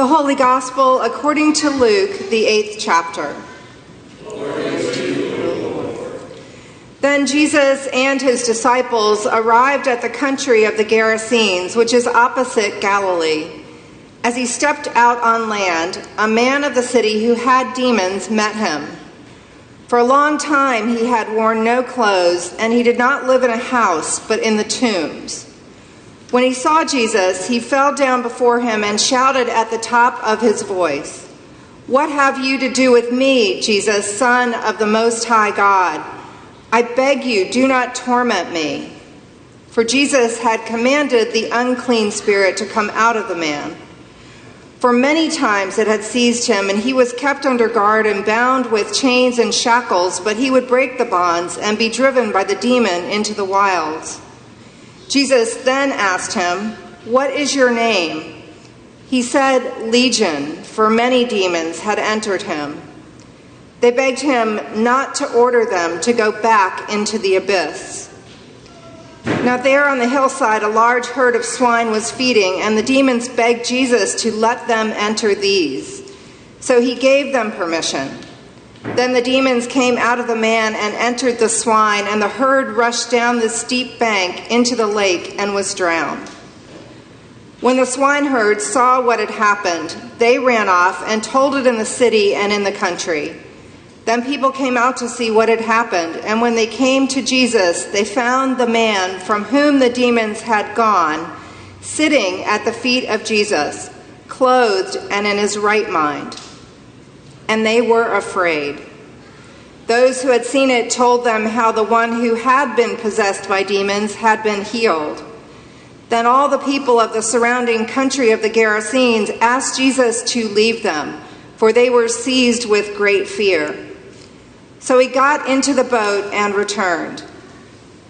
The Holy Gospel according to Luke, the 8th chapter. Then Jesus and his disciples arrived at the country of the Gerasenes, which is opposite Galilee. As he stepped out on land, a man of the city who had demons met him. For a long time he had worn no clothes, and he did not live in a house, but in the tombs. When he saw Jesus, he fell down before him and shouted at the top of his voice, "What have you to do with me, Jesus, Son of the Most High God? I beg you, do not torment me." For Jesus had commanded the unclean spirit to come out of the man. For many times it had seized him, and he was kept under guard and bound with chains and shackles, but he would break the bonds and be driven by the demon into the wilds. Jesus then asked him, "What is your name?" He said, "Legion," for many demons had entered him. They begged him not to order them to go back into the abyss. Now there on the hillside a large herd of swine was feeding, and the demons begged Jesus to let them enter these. So he gave them permission. Then the demons came out of the man and entered the swine, and the herd rushed down the steep bank into the lake and was drowned. When the swineherds saw what had happened, they ran off and told it in the city and in the country. Then people came out to see what had happened, and when they came to Jesus, they found the man from whom the demons had gone sitting at the feet of Jesus, clothed and in his right mind. And they were afraid. Those who had seen it told them how the one who had been possessed by demons had been healed. Then all the people of the surrounding country of the Gerasenes asked Jesus to leave them, for they were seized with great fear. So he got into the boat and returned.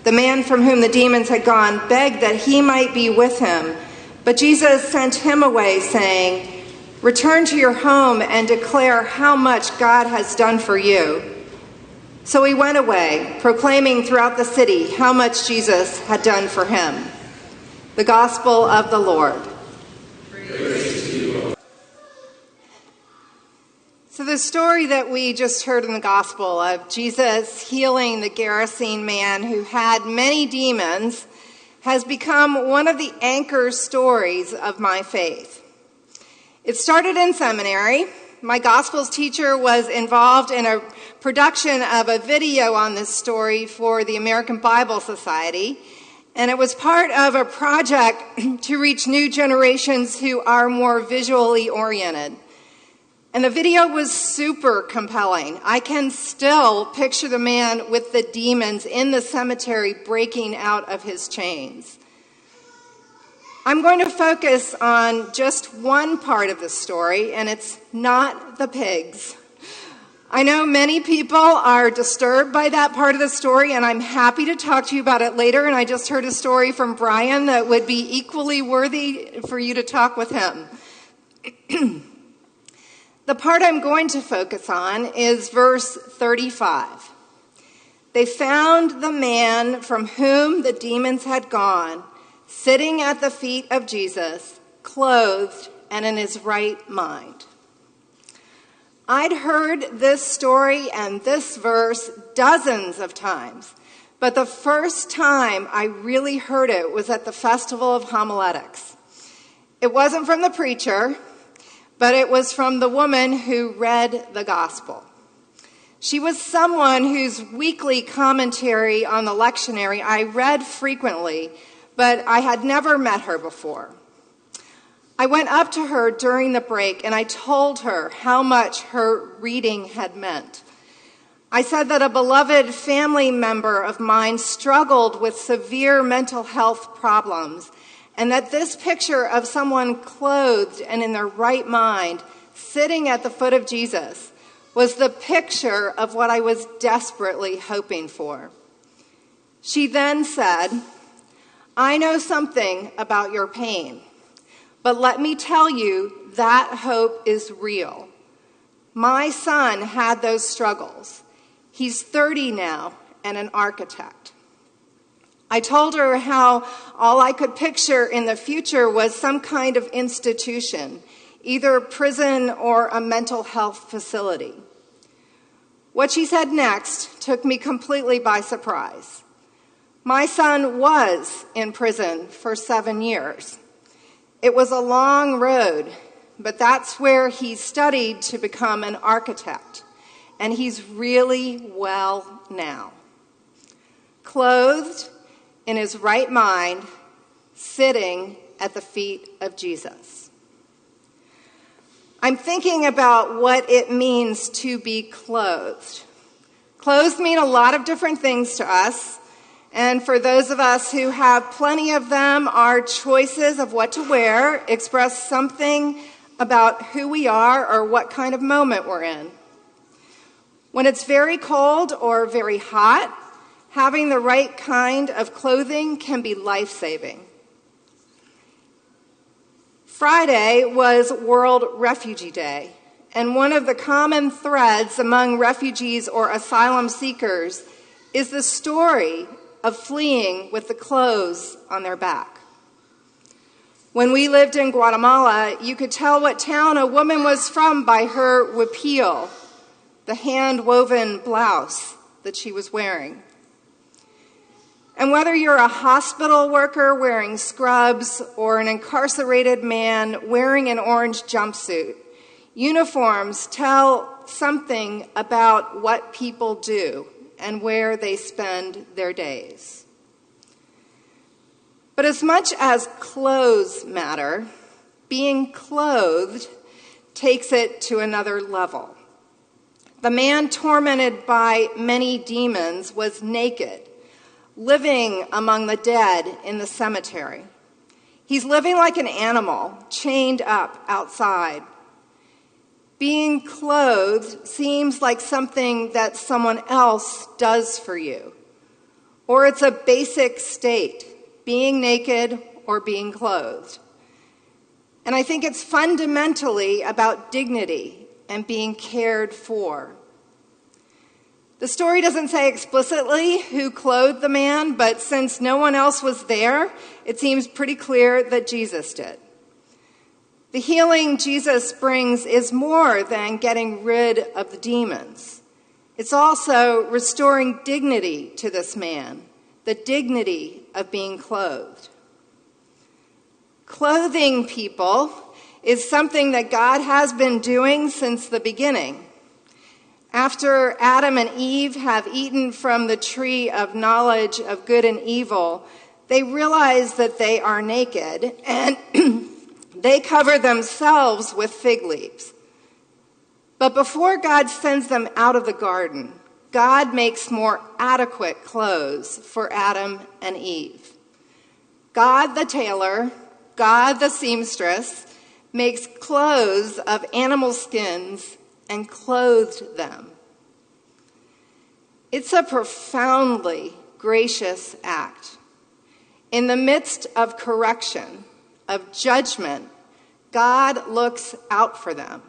The man from whom the demons had gone begged that he might be with him, but Jesus sent him away, saying, "Return to your home and declare how much God has done for you." So he went away, proclaiming throughout the city how much Jesus had done for him. The Gospel of the Lord. Praise to you, Lord. So the story that we just heard in the Gospel of Jesus healing the Gerasene man who had many demons has become one of the anchor stories of my faith. It started in seminary. My Gospels teacher was involved in a production of a video on this story for the American Bible Society, and it was part of a project to reach new generations who are more visually oriented. And the video was super compelling. I can still picture the man with the demons in the cemetery breaking out of his chains. I'm going to focus on just one part of the story, and it's not the pigs. I know many people are disturbed by that part of the story, and I'm happy to talk to you about it later. And I just heard a story from Brian that would be equally worthy for you to talk with him. The part I'm going to focus on is verse 35. They found the man from whom the demons had gone, sitting at the feet of Jesus, clothed and in his right mind. I'd heard this story and this verse dozens of times, but the first time I really heard it was at the Festival of Homiletics. It wasn't from the preacher, but it was from the woman who read the gospel. She was someone whose weekly commentary on the lectionary I read frequently, but I had never met her before. I went up to her during the break and I told her how much her reading had meant. I said that a beloved family member of mine struggled with severe mental health problems, and that this picture of someone clothed and in their right mind sitting at the foot of Jesus was the picture of what I was desperately hoping for. She then said, "I know something about your pain, but let me tell you that hope is real. My son had those struggles. He's 30 now and an architect." I told her how all I could picture in the future was some kind of institution, either prison or a mental health facility. What she said next took me completely by surprise. My son was in prison for 7 years. It was a long road, but that's where he studied to become an architect, and he's really well now. Clothed, in his right mind, sitting at the feet of Jesus. I'm thinking about what it means to be clothed. Clothes mean a lot of different things to us, and for those of us who have plenty of them, our choices of what to wear express something about who we are or what kind of moment we're in. When it's very cold or very hot, having the right kind of clothing can be life-saving. Friday was World Refugee Day, and one of the common threads among refugees or asylum seekers is the story of fleeing with the clothes on their back. When we lived in Guatemala, you could tell what town a woman was from by her huipil, the hand-woven blouse that she was wearing. And whether you're a hospital worker wearing scrubs or an incarcerated man wearing an orange jumpsuit, uniforms tell something about what people do and where they spend their days. But as much as clothes matter, being clothed takes it to another level. The man tormented by many demons was naked, living among the dead in the cemetery. He's living like an animal, chained up outside. Being clothed seems like something that someone else does for you, or it's a basic state, being naked or being clothed. And I think it's fundamentally about dignity and being cared for. The story doesn't say explicitly who clothed the man, but since no one else was there, it seems pretty clear that Jesus did. The healing Jesus brings is more than getting rid of the demons. It's also restoring dignity to this man, the dignity of being clothed. Clothing people is something that God has been doing since the beginning. After Adam and Eve have eaten from the tree of knowledge of good and evil, they realize that they are naked, and they cover themselves with fig leaves. But before God sends them out of the garden, God makes more adequate clothes for Adam and Eve. God the tailor, God the seamstress, makes clothes of animal skins and clothed them. It's a profoundly gracious act. In the midst of correction, of judgment, God looks out for them.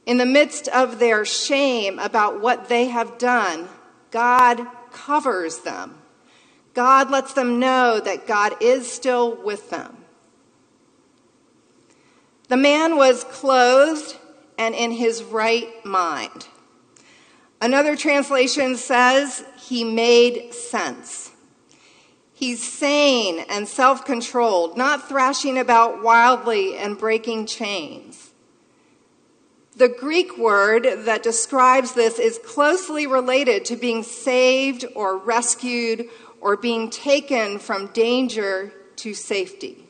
In the midst of their shame about what they have done, God covers them. God lets them know that God is still with them. The man was clothed and in his right mind. Another translation says he made sense. He's sane and self-controlled, not thrashing about wildly and breaking chains. The Greek word that describes this is closely related to being saved or rescued or being taken from danger to safety.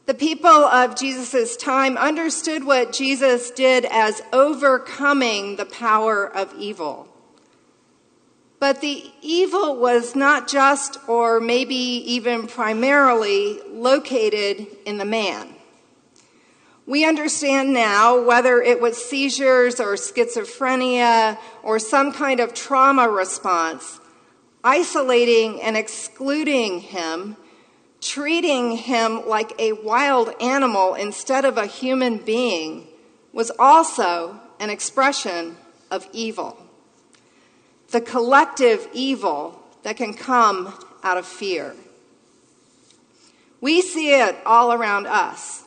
The people of Jesus' time understood what Jesus did as overcoming the power of evil. But the evil was not just, or maybe even primarily, located in the man. We understand now, whether it was seizures or schizophrenia or some kind of trauma response, isolating and excluding him, treating him like a wild animal instead of a human being, was also an expression of evil. The collective evil that can come out of fear. We see it all around us.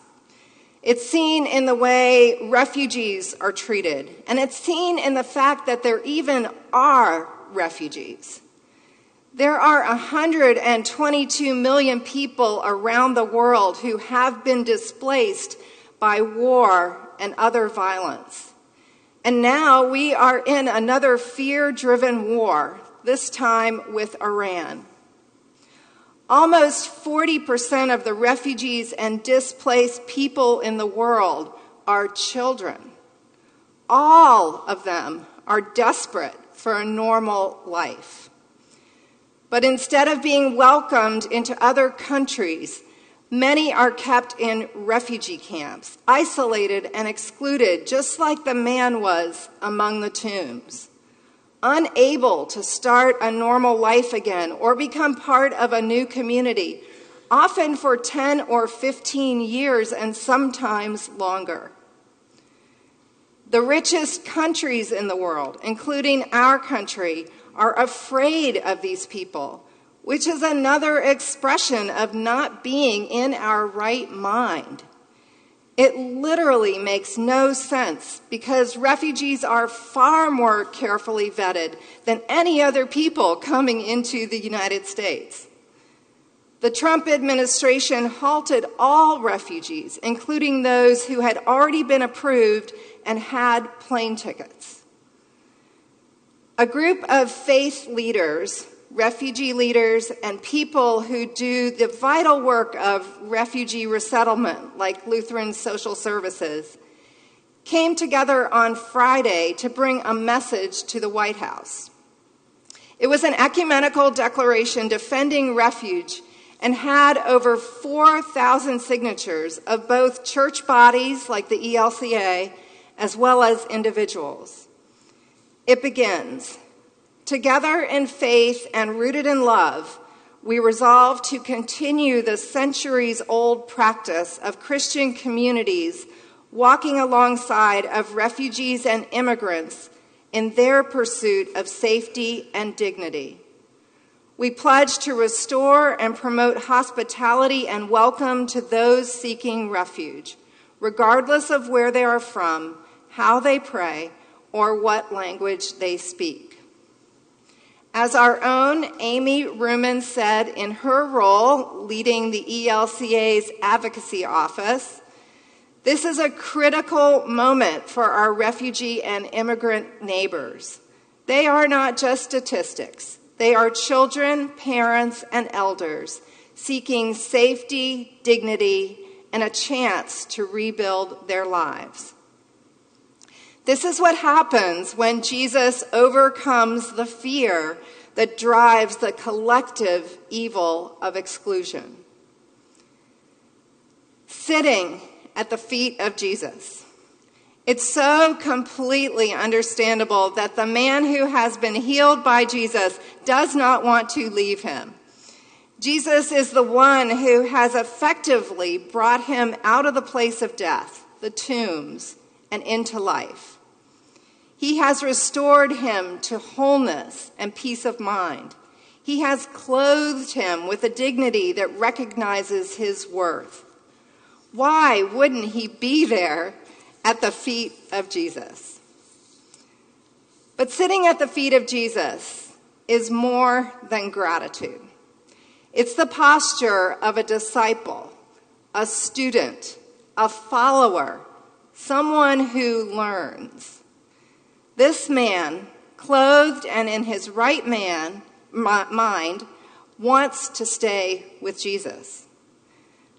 It's seen in the way refugees are treated, and it's seen in the fact that there even are refugees. There are 122 million people around the world who have been displaced by war and other violence. And now we are in another fear-driven war, this time with Iran. Almost 40% of the refugees and displaced people in the world are children. All of them are desperate for a normal life. But instead of being welcomed into other countries, many are kept in refugee camps, isolated and excluded, just like the man was among the tombs. Unable to start a normal life again or become part of a new community, often for 10 or 15 years and sometimes longer. The richest countries in the world, including our country, are afraid of these people, which is another expression of not being in our right mind. It literally makes no sense because refugees are far more carefully vetted than any other people coming into the United States. The Trump administration halted all refugees, including those who had already been approved and had plane tickets. A group of faith leaders, refugee leaders, and people who do the vital work of refugee resettlement, like Lutheran Social Services, came together on Friday to bring a message to the White House. It was an ecumenical declaration defending refuge and had over 4,000 signatures of both church bodies, like the ELCA, as well as individuals. It begins, "Together in faith and rooted in love, we resolve to continue the centuries-old practice of Christian communities walking alongside of refugees and immigrants in their pursuit of safety and dignity. We pledge to restore and promote hospitality and welcome to those seeking refuge, regardless of where they are from, how they pray, or what language they speak." As our own Amy Ruman said in her role leading the ELCA's advocacy office, this is a critical moment for our refugee and immigrant neighbors. They are not just statistics. They are children, parents, and elders seeking safety, dignity, and a chance to rebuild their lives. This is what happens when Jesus overcomes the fear that drives the collective evil of exclusion. Sitting at the feet of Jesus. It's so completely understandable that the man who has been healed by Jesus does not want to leave him. Jesus is the one who has effectively brought him out of the place of death, the tombs, and into life. He has restored him to wholeness and peace of mind. He has clothed him with a dignity that recognizes his worth. Why wouldn't he be there at the feet of Jesus? But sitting at the feet of Jesus is more than gratitude. It's the posture of a disciple, a student, a follower, someone who learns. This man, clothed and in his right mind, wants to stay with Jesus.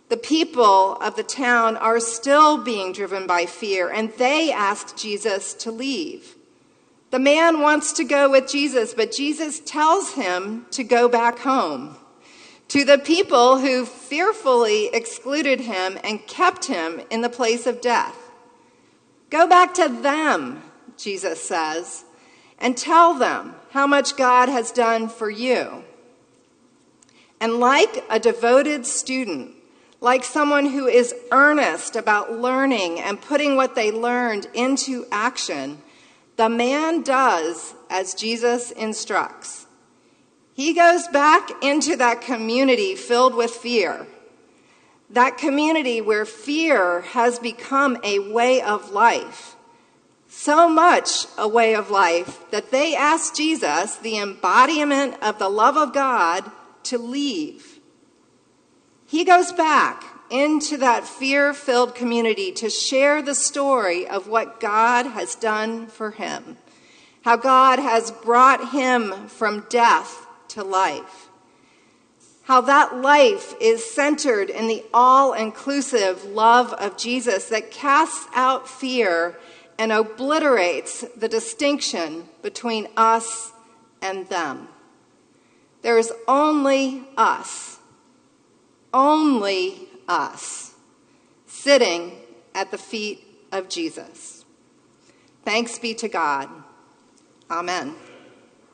The people of the town are still being driven by fear, and they ask Jesus to leave. The man wants to go with Jesus, but Jesus tells him to go back home to the people who fearfully excluded him and kept him in the place of death. Go back to them, Jesus says, and tell them how much God has done for you. And like a devoted student, like someone who is earnest about learning and putting what they learned into action, the man does as Jesus instructs. He goes back into that community filled with fear. That community where fear has become a way of life. So much a way of life that they asked Jesus, the embodiment of the love of God, to leave. He goes back into that fear-filled community to share the story of what God has done for him, how God has brought him from death to life, how that life is centered in the all-inclusive love of Jesus that casts out fear and obliterates the distinction between us and them. There is only us, sitting at the feet of Jesus. Thanks be to God. Amen.